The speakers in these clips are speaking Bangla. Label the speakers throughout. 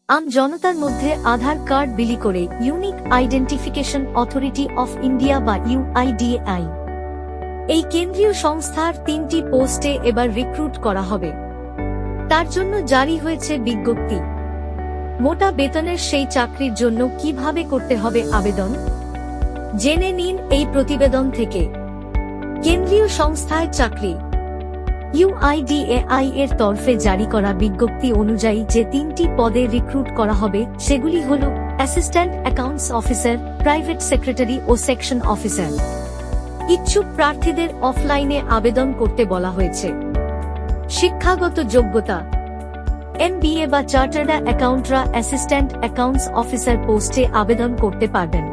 Speaker 1: আম জনতার মধ্যে আধার কার্ড বিলি করে unique identification authority of India বা ইউআইডিএআই এই কেন্দ্রীয় সংস্থার 3টি পোস্টে এবার রিক্রুট করা হবে। তার জন্য জারি হয়েছে বিজ্ঞপ্তি। মোটা বেতনের সেই চাকরির জন্য কিভাবে করতে হবে আবেদন, জেনে নিন এই প্রতিবেদন থেকে। কেন্দ্রীয় সংস্থায় চাকরি। ইউআইডিএআই এর তরফে জারি করা বিজ্ঞপ্তি অনুযায়ী যে 3টি পদে রিক্রুট করা হবে সেগুলি হল assistant accounts officer, private secretary ও সেকশন অফিসার। ইচ্ছুক প্রার্থীদের অফলাইনে আবেদন করতে বলা হয়েছে। শিক্ষাগত যোগ্যতা: এমবিএ বা চার্টার্ড অ্যাকাউন্টরা অ্যাসিস্ট্যান্ট অ্যাকাউন্টস অফিসার পোস্টে আবেদন করতে পারবেন।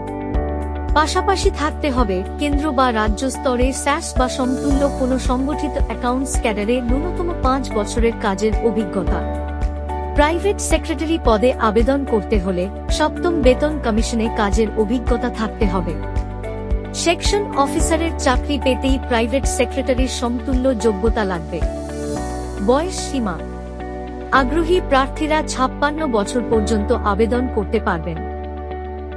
Speaker 1: পাশাপাশি থাকতে হবে কেন্দ্র বা রাজ্য স্তরে স্যাস বা সমতুল্য কোনো সংগঠিত অ্যাকাউন্টস ক্যাডারে ন্যূনতম 5 বছরের কাজের অভিজ্ঞতা। প্রাইভেট সেক্রেটারি পদে আবেদন করতে হলে 7ম বেতন কমিশনে কাজের অভিজ্ঞতা থাকতে হবে। সেকশন অফিসারের চাকরি পেতেই প্রাইভেট সেক্রেটারির সমতুল্য যোগ্যতা লাগবে। বয়স সীমা: আগ্রহী প্রার্থীরা 56 বছর পর্যন্ত আবেদন করতে পারবেন।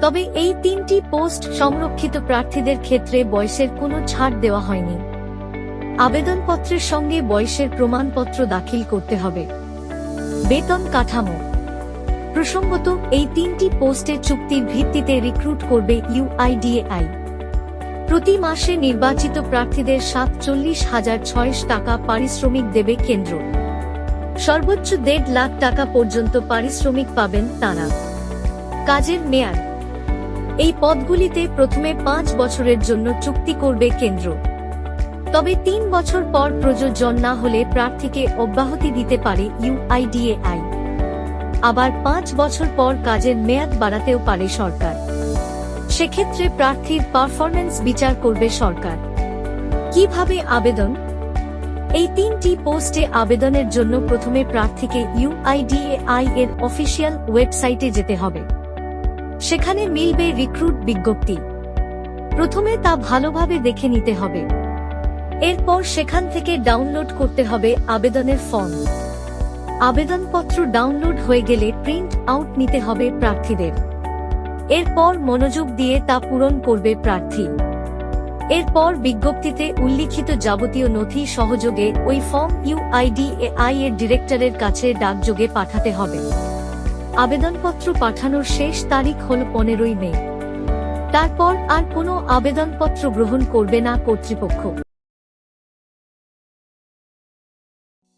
Speaker 1: তবে এই 3টি পোস্ট সংরক্ষিত প্রার্থীদের ক্ষেত্রে বয়সের কোনো ছাড় দেওয়া হয়নি। আবেদনপত্রের সঙ্গে বয়সের প্রমাণপত্র দাখিল করতে হবে। বেতন কাঠামো: প্রসঙ্গত, এই 3টি পোস্টে চুক্তির ভিত্তিতে রিক্রুট করবে ইউআইডিএআই। প্রতি মাসে নির্বাচিত প্রার্থীদের 47,600 টাকা পারিশ্রমিক দেবে কেন্দ্র। সর্বোচ্চ 1.5 লাখ টাকা পর্যন্ত পারিশ্রমিক পাবেন তাঁরা। কাজের মেয়াদ: এই পদগুলিতে প্রথমে 5 বছরের জন্য চুক্তি করবে কেন্দ্র। তবে 3 বছর পর প্রযোজ্য না হলে প্রার্থীকে অব্যাহতি দিতে পারে ইউআইডিএআই। আবার 5 বছর পর কাজের মেয়াদ বাড়াতেও পারে সরকার। সেক্ষেত্রে প্রার্থীর পারফরম্যান্স বিচার করবে সরকার। কিভাবে আবেদন? এই 3টি পোস্টে আবেদনের জন্য প্রথমে প্রার্থীকে ইউআইডিএআই এর অফিসিয়াল ওয়েবসাইটে যেতে হবে। সেখানে মিলবে রিক্রুট বিজ্ঞপ্তি। প্রথমে তা ভালোভাবে দেখে নিতে হবে। এরপর সেখান থেকে ডাউনলোড করতে হবে আবেদনের ফর্ম। আবেদনপত্র ডাউনলোড হয়ে গেলে প্রিন্ট আউট নিতে হবে প্রার্থীদের। এরপর মনোযোগ দিয়ে তা পূরণ করবে প্রার্থী। এরপর বিজ্ঞপ্তিতে উল্লিখিত যাবতীয় নথি সহযোগে ওই ফর্ম ইউআইডিএআই এর ডিরেক্টরের কাছে ডাকযোগে পাঠাতে হবে। আবেদনপত্র পাঠানোর শেষ তারিখ হল 15 মে। তারপর আর কোনো আবেদনপত্র গ্রহণ করবে না কর্তৃপক্ষ।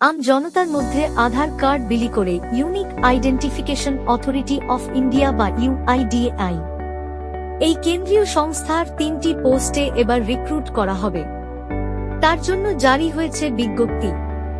Speaker 1: আম জনতার মধ্যে আধার কার্ড বিলি করে unique identification authority of India বা ইউআইডিএআই এই কেন্দ্রীয় সংস্থার 3টি পোস্টে এবার রিক্রুট করা হবে। তার জন্য জারি হয়েছে বিজ্ঞপ্তি।